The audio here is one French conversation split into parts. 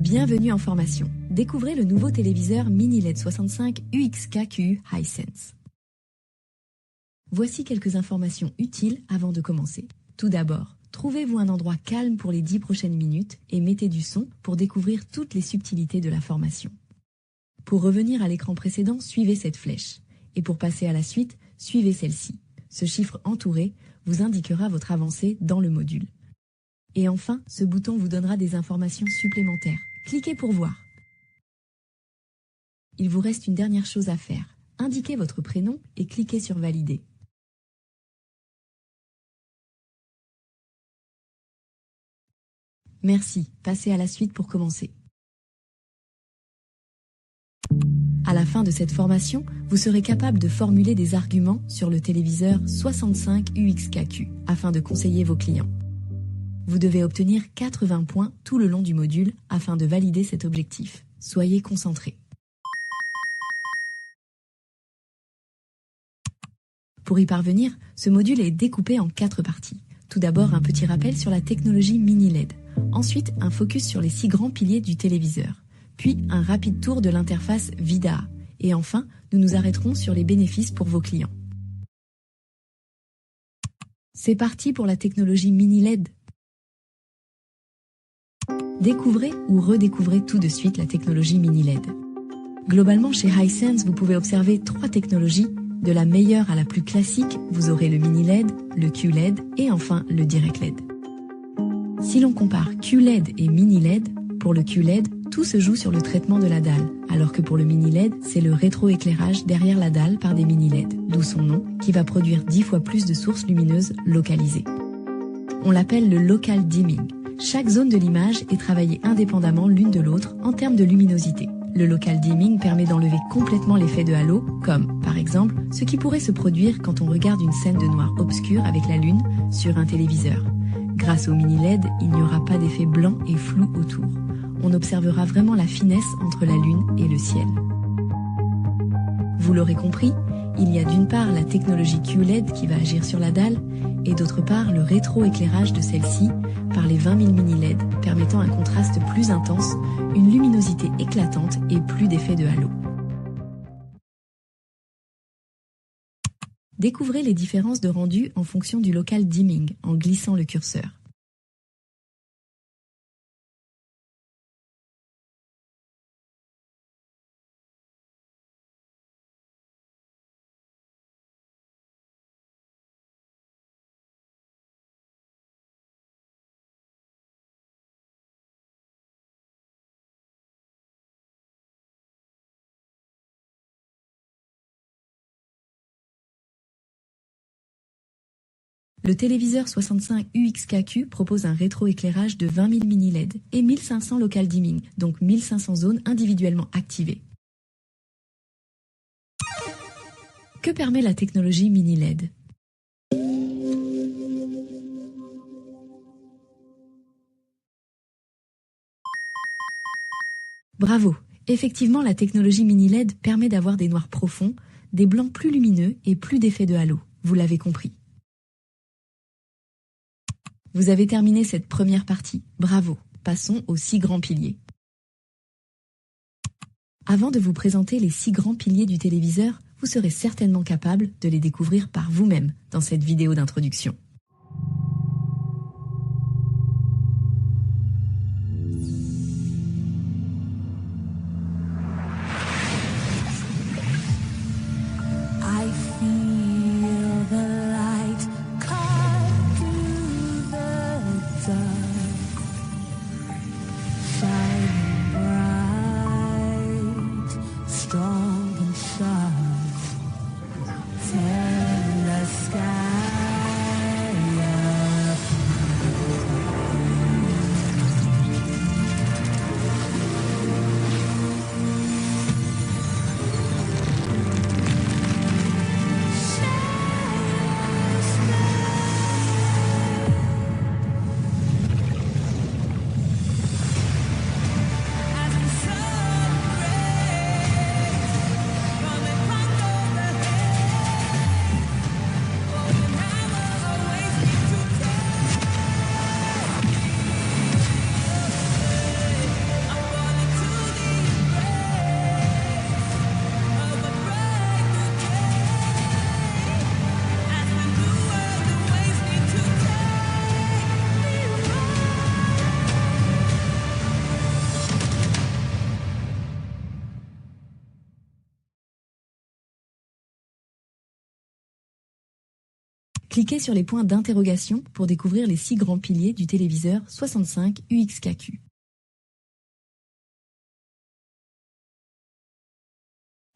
Bienvenue en formation. Découvrez le nouveau téléviseur Mini LED 65 UXKQU Hisense. Voici quelques informations utiles avant de commencer. Tout d'abord, trouvez-vous un endroit calme pour les 10 prochaines minutes et mettez du son pour découvrir toutes les subtilités de la formation. Pour revenir à l'écran précédent, suivez cette flèche. Et pour passer à la suite, suivez celle-ci. Ce chiffre entouré vous indiquera votre avancée dans le module. Et enfin, ce bouton vous donnera des informations supplémentaires. Cliquez pour voir. Il vous reste une dernière chose à faire. Indiquez votre prénom et cliquez sur Valider. Merci, passez à la suite pour commencer. À la fin de cette formation, vous serez capable de formuler des arguments sur le téléviseur 65 UXKQ afin de conseiller vos clients. Vous devez obtenir 80 points tout le long du module afin de valider cet objectif. Soyez concentrés. Pour y parvenir, ce module est découpé en 4 parties. Tout d'abord, un petit rappel sur la technologie Mini LED. Ensuite, un focus sur les 6 grands piliers du téléviseur. Puis, un rapide tour de l'interface VIDAA. Et enfin, nous nous arrêterons sur les bénéfices pour vos clients. C'est parti pour la technologie Mini LED. Découvrez ou redécouvrez tout de suite la technologie Mini LED. Globalement, chez Hisense, vous pouvez observer 3 technologies. De la meilleure à la plus classique, vous aurez le Mini LED, le QLED et enfin le Direct LED. Si l'on compare QLED et Mini LED, pour le QLED, tout se joue sur le traitement de la dalle, alors que pour le Mini LED, c'est le rétroéclairage derrière la dalle par des Mini LED, d'où son nom, qui va produire 10 fois plus de sources lumineuses localisées. On l'appelle le local dimming. Chaque zone de l'image est travaillée indépendamment l'une de l'autre en termes de luminosité. Le local dimming permet d'enlever complètement l'effet de halo, comme, par exemple, ce qui pourrait se produire quand on regarde une scène de noir obscur avec la lune sur un téléviseur. Grâce au Mini LED, il n'y aura pas d'effet blanc et flou autour. On observera vraiment la finesse entre la lune et le ciel. Vous l'aurez compris, il y a d'une part la technologie QLED qui va agir sur la dalle, et d'autre part le rétroéclairage de celle-ci par les 20 000 Mini LED, permettant un contraste plus intense, une luminosité éclatante et plus d'effet de halo. Découvrez les différences de rendu en fonction du local dimming en glissant le curseur. Le téléviseur 65 UXKQ propose un rétroéclairage de 20 000 Mini LED et 1500 local dimming, donc 1500 zones individuellement activées. Que permet la technologie Mini LED ? Bravo! Effectivement, la technologie Mini LED permet d'avoir des noirs profonds, des blancs plus lumineux et plus d'effets de halo. Vous l'avez compris. Vous avez terminé cette première partie. Bravo! Passons aux 6 grands piliers. Avant de vous présenter les 6 grands piliers du téléviseur, vous serez certainement capable de les découvrir par vous-même dans cette vidéo d'introduction. Cliquez sur les points d'interrogation pour découvrir les 6 grands piliers du téléviseur 65 UXKQ.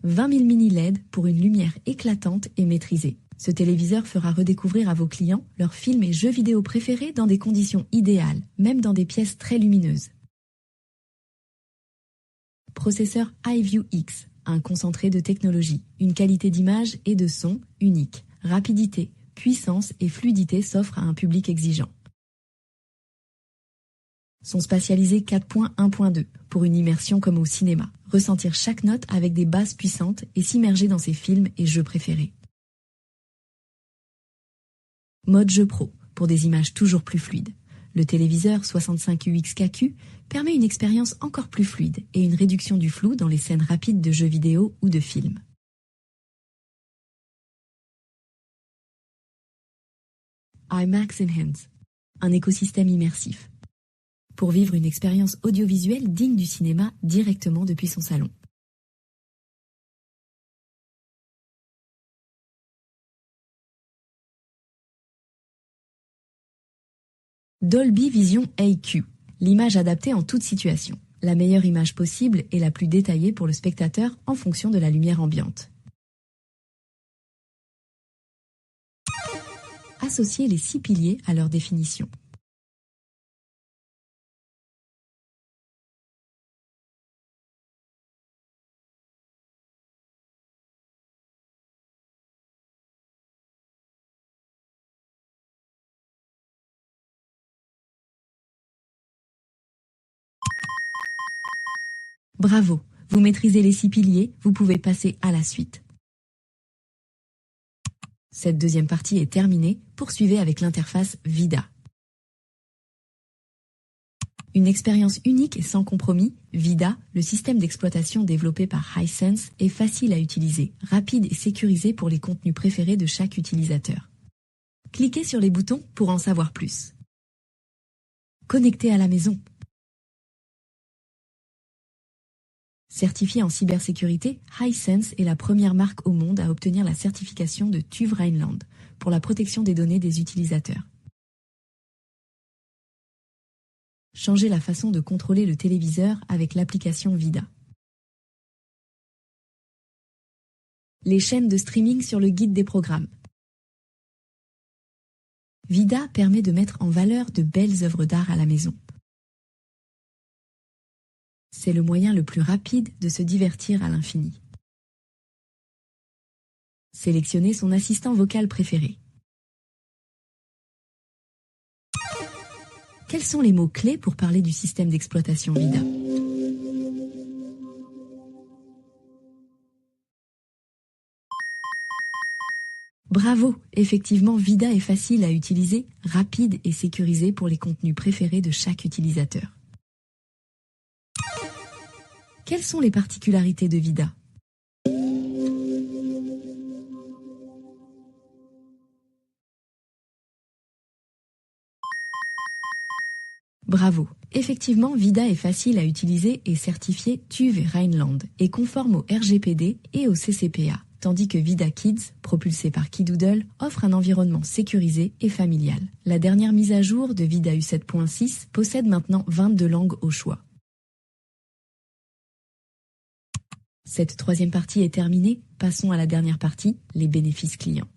20 000 mini LED pour une lumière éclatante et maîtrisée. Ce téléviseur fera redécouvrir à vos clients leurs films et jeux vidéo préférés dans des conditions idéales, même dans des pièces très lumineuses. Processeur iView X, un concentré de technologie, une qualité d'image et de son unique, rapidité, puissance et fluidité s'offrent à un public exigeant. Son spatialisé 4.1.2 pour une immersion comme au cinéma, ressentir chaque note avec des basses puissantes et s'immerger dans ses films et jeux préférés. Mode jeu pro pour des images toujours plus fluides. Le téléviseur 65 UXKQ permet une expérience encore plus fluide et une réduction du flou dans les scènes rapides de jeux vidéo ou de films. IMAX Enhance, un écosystème immersif, pour vivre une expérience audiovisuelle digne du cinéma directement depuis son salon. Dolby Vision AQ, l'image adaptée en toute situation, la meilleure image possible et la plus détaillée pour le spectateur en fonction de la lumière ambiante. Associez les 6 piliers à leur définition. Bravo, vous maîtrisez les 6 piliers, vous pouvez passer à la suite. Cette deuxième partie est terminée, poursuivez avec l'interface VIDAA. Une expérience unique et sans compromis, VIDAA, le système d'exploitation développé par Hisense, est facile à utiliser, rapide et sécurisé pour les contenus préférés de chaque utilisateur. Cliquez sur les boutons pour en savoir plus. Connecté à la maison. Certifié en cybersécurité, Hisense est la première marque au monde à obtenir la certification de TÜV Rheinland pour la protection des données des utilisateurs. Changez la façon de contrôler le téléviseur avec l'application VIDAA. Les chaînes de streaming sur le guide des programmes. VIDAA permet de mettre en valeur de belles œuvres d'art à la maison. C'est le moyen le plus rapide de se divertir à l'infini. Sélectionnez son assistant vocal préféré. Quels sont les mots-clés pour parler du système d'exploitation VIDAA? Bravo! Effectivement, VIDAA est facile à utiliser, rapide et sécurisé pour les contenus préférés de chaque utilisateur. Quelles sont les particularités de VIDAA? Bravo! Effectivement, VIDAA est facile à utiliser et certifié TÜV Rheinland et conforme au RGPD et au CCPA, tandis que VIDAA Kids, propulsé par Kidoodle, offre un environnement sécurisé et familial. La dernière mise à jour de VIDAA U7.6 possède maintenant 22 langues au choix. Cette troisième partie est terminée, passons à la dernière partie, les bénéfices clients.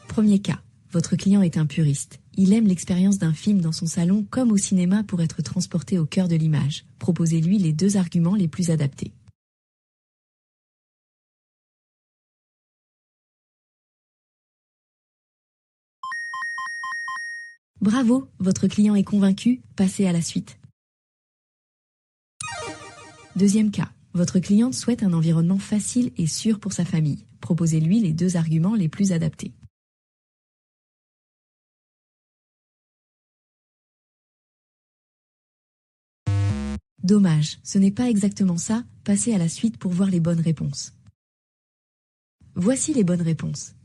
Premier cas, votre client est un puriste. Il aime l'expérience d'un film dans son salon comme au cinéma pour être transporté au cœur de l'image. Proposez-lui les 2 arguments les plus adaptés. Bravo, votre client est convaincu, passez à la suite. Deuxième cas, votre cliente souhaite un environnement facile et sûr pour sa famille. Proposez-lui les 2 arguments les plus adaptés. Dommage, ce n'est pas exactement ça, passez à la suite pour voir les bonnes réponses. Voici les bonnes réponses.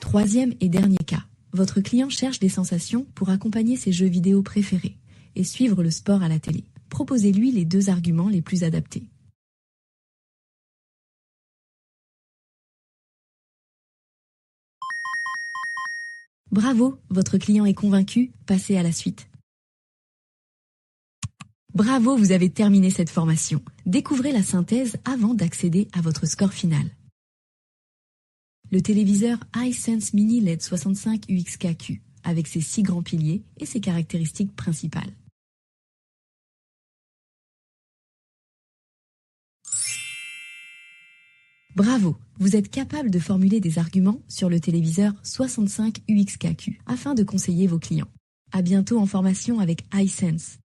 Troisième et dernier cas, votre client cherche des sensations pour accompagner ses jeux vidéo préférés et suivre le sport à la télé. Proposez-lui les 2 arguments les plus adaptés. Bravo, votre client est convaincu, passez à la suite. Bravo, vous avez terminé cette formation. Découvrez la synthèse avant d'accéder à votre score final. Le téléviseur Hisense Mini LED 65 UXKQ, avec ses 6 grands piliers et ses caractéristiques principales. Bravo, vous êtes capable de formuler des arguments sur le téléviseur 65 UXKQ afin de conseiller vos clients. À bientôt en formation avec Hisense.